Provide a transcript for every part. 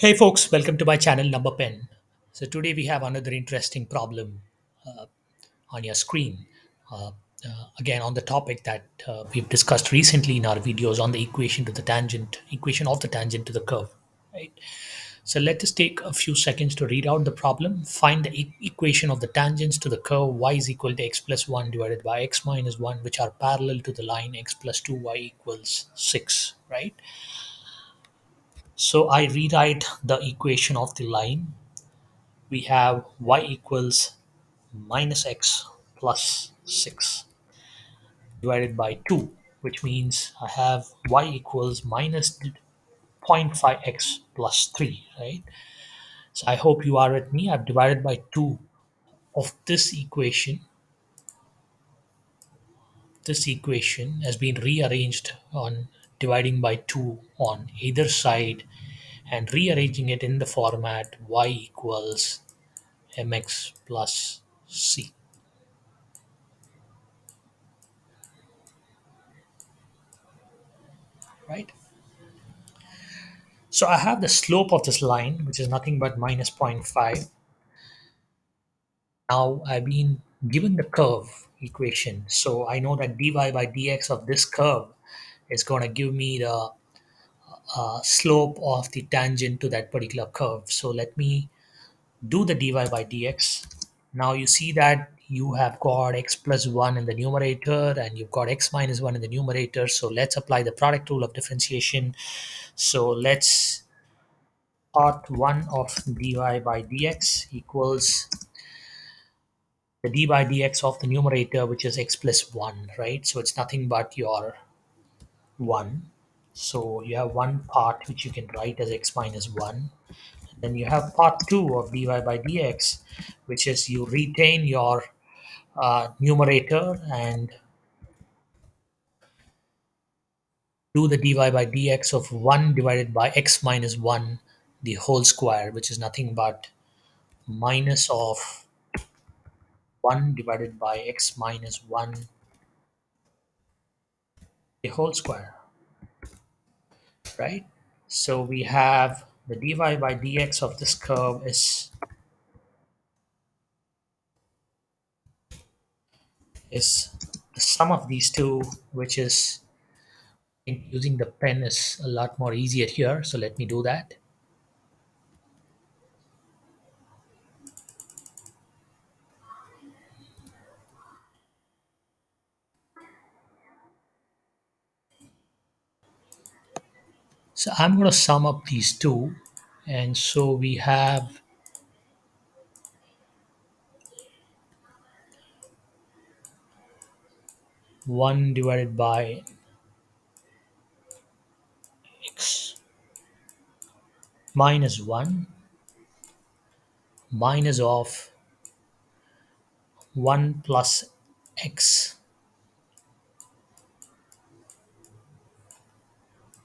Hey folks, welcome to my channel Number Pen. So today we have another interesting problem uh, on your screen. Uh, Again on the topic that we've discussed recently in our videos on the equation of the tangent to the curve. Right. So let us take a few seconds to read out the problem. Find the equation of the tangents to the curve y is equal to x plus 1 divided by x minus 1, which are parallel to the line x plus 2y equals 6. Right. So I rewrite the equation of the line. We have y equals minus x plus 6 divided by 2, which means I have y equals minus 0.5x plus 3, right? So I hope you are with me. I've divided by 2 of this equation. This equation has been rearranged on dividing by 2 on either side and rearranging it in the format y equals mx plus c, right? So I have the slope of this line, which is nothing but minus zero point 0.5. Now I've been given the curve equation. So I know that dy by dx of this curve is going to give me the slope of the tangent to that particular curve. So let me do the dy by dx. Now you see that you have got x plus 1 in the numerator and you've got x minus 1 in the numerator. So let's apply the product rule of differentiation. So let's part 1 of dy by dx equals the d by dx of the numerator, which is x plus 1, right? So it's nothing but your 1. So you have one part which you can write as x minus 1. Then you have part 2 of dy by dx, which is you retain your numerator and do the dy by dx of 1 divided by x minus 1, the whole square, which is nothing but minus of 1 divided by x minus 1, the whole square, right? So we have the dy by dx of this curve is the sum of these two, which is, I think using the pen is a lot more easier here. So let me do that. So I'm going to sum up these two. And so we have 1 divided by x minus 1 minus of 1 plus x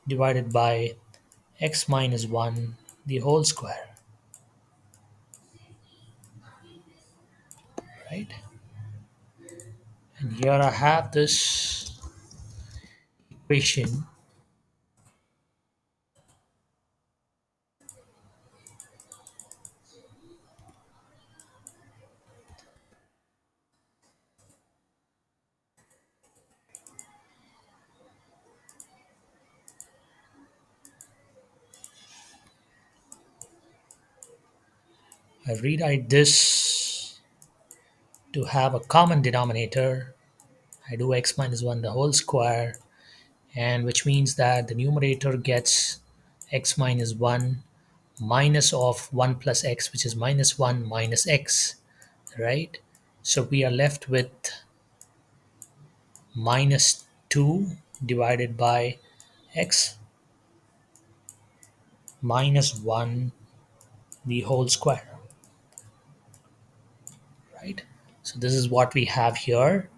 divided by x minus 1, the whole square, right? And here I have this equation. I rewrite this to have a common denominator. I do x minus 1 the whole square, and which means that the numerator gets x minus 1 minus of 1 plus x, which is minus 1 minus x, right? So we are left with minus 2 divided by x minus 1 the whole square, right? So this is what we have here.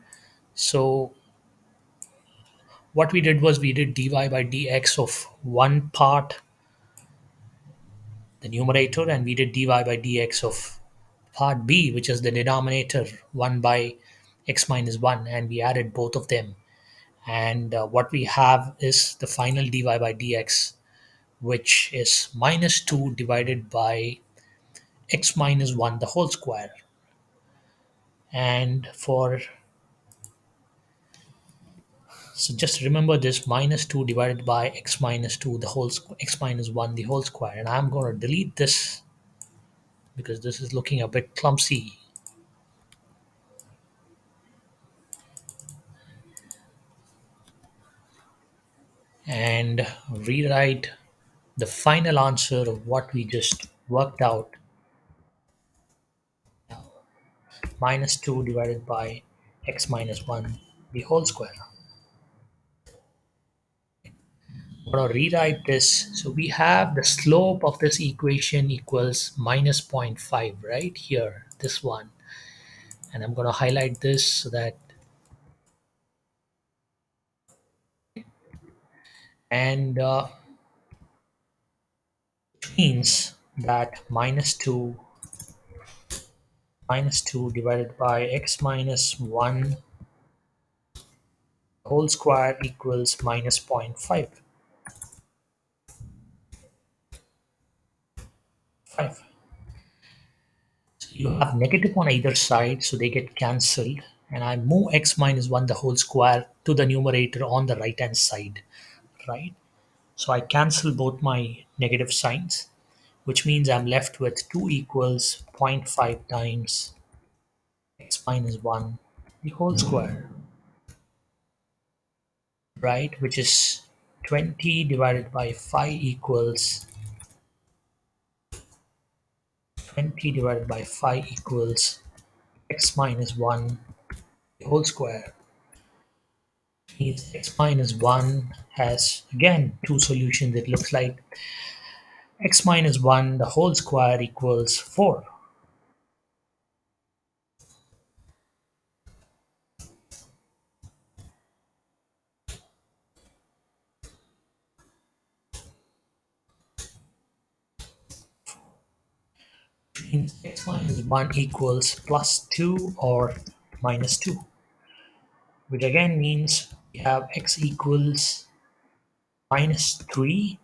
So what we did was we did dy by dx of one part, the numerator, and we did dy by dx of part b, which is the denominator, 1 by x minus 1, and we added both of them. And what we have is the final dy by dx, which is minus 2 divided by x minus 1 the whole square. And for so just remember this minus 2 divided by x minus 2 the whole x minus 1 the whole square, and I'm going to delete this because this is looking a bit clumsy, and rewrite the final answer of what we just worked out. Minus 2 divided by x minus 1 the whole square. I'm going to rewrite this. So we have the slope of this equation equals minus zero point 0.5 right here, this one. And I'm going to highlight this so that, and means that minus 2 divided by x minus 1 whole square equals minus zero point 0.5. So you have negative on either side, so they get cancelled. And I move x minus 1 the whole square to the numerator on the right hand side, right? So I cancel both my negative signs, which means I'm left with 2 equals zero point 0.5 times x minus 1 the whole square, right? Which is 20 divided by 5 equals 20 divided by 5 equals x minus 1 the whole square. Means x minus 1 has again two solutions. It looks like x minus 1 the whole square equals 4. Means x minus 1 equals plus 2 or minus 2, which again means we have x equals minus 3,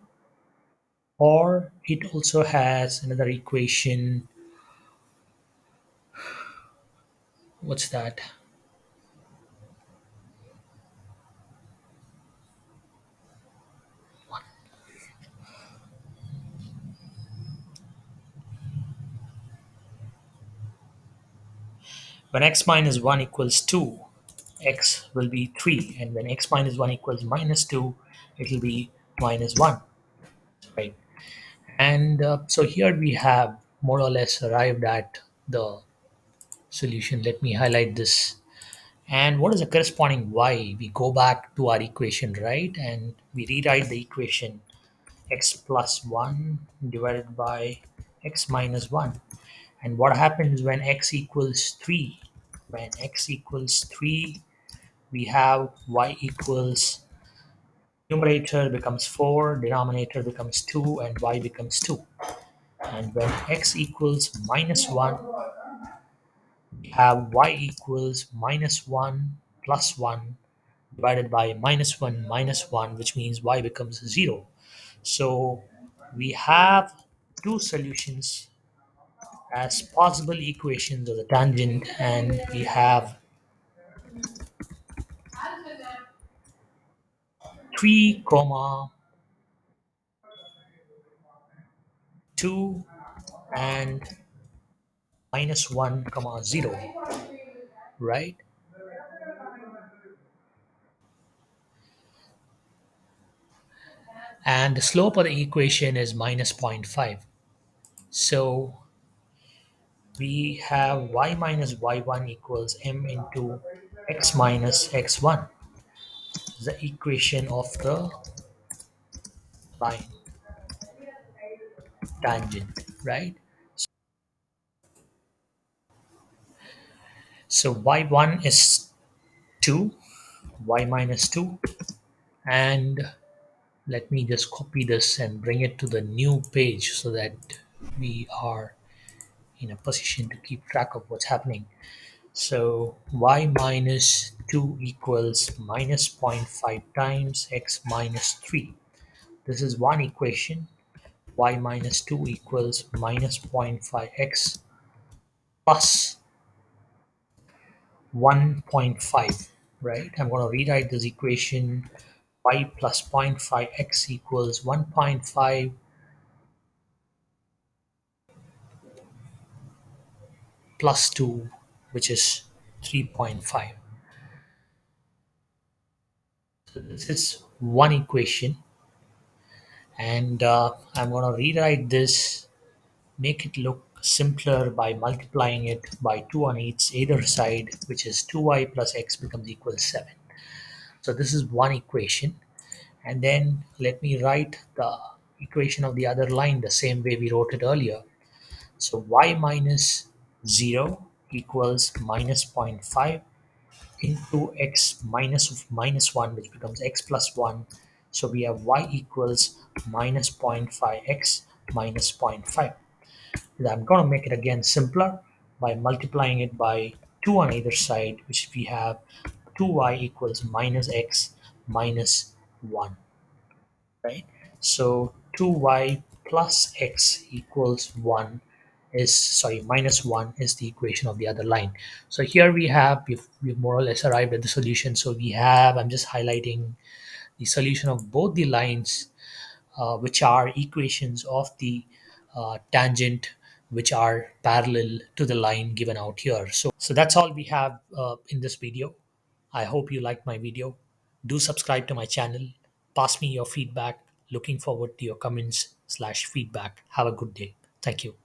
or it also has another equation. What's that? When x minus 1 equals 2, x will be 3, and when x minus 1 equals minus 2, it will be minus 1, right? And so here we have more or less arrived at the solution. Let me highlight this. And what is the corresponding y? We go back to our equation, right? And we rewrite the equation x plus 1 divided by x minus 1. And what happens when x equals 3? When x equals 3, we have y equals numerator becomes 4, denominator becomes 2, and y becomes 2. And when x equals minus 1, we have y equals minus 1 plus 1 divided by minus 1, which means y becomes 0. So we have two solutions as possible equations of the tangent, and we have 3 comma 2 and minus 1 comma 0, right? And the slope of the equation is minus zero point 0.5. So we have y minus y1 equals m into x minus x1, the equation of the line tangent, right? So y1 is 2, y minus 2, and let me just copy this and bring it to the new page so that we are in a position to keep track of what's happening. So y minus 2 equals minus zero point 0.5 times x minus 3. this is one equation. Y minus 2 equals minus 0.5x plus 1.5, right? I'm going to rewrite this equation. Y plus 0.5x equals 1.5 plus 2, which is 3.5. So this is one equation, and I'm going to rewrite this, make it look simpler by multiplying it by 2 on either side, which is 2y plus x becomes equal to 7. So this is one equation. And then let me write the equation of the other line the same way we wrote it earlier. So y minus 0 equals minus zero point 0.5 into x minus of minus 1, which becomes x plus 1. So we have y equals minus 0.5x minus zero point 0.5. I'm going to make it again simpler by multiplying it by 2 on either side, which we have 2y equals minus x minus 1, right? So 2y plus x equals 1 is, sorry, minus 1 is the equation of the other line. So here we've more or less arrived at the solution. So we have, I'm just highlighting the solution of both the lines, which are equations of the tangent which are parallel to the line given out here. So that's all we have in this video. I hope you liked my video. Do subscribe to my channel. Pass me your feedback. Looking forward to your comments/feedback. Have a good day. Thank you.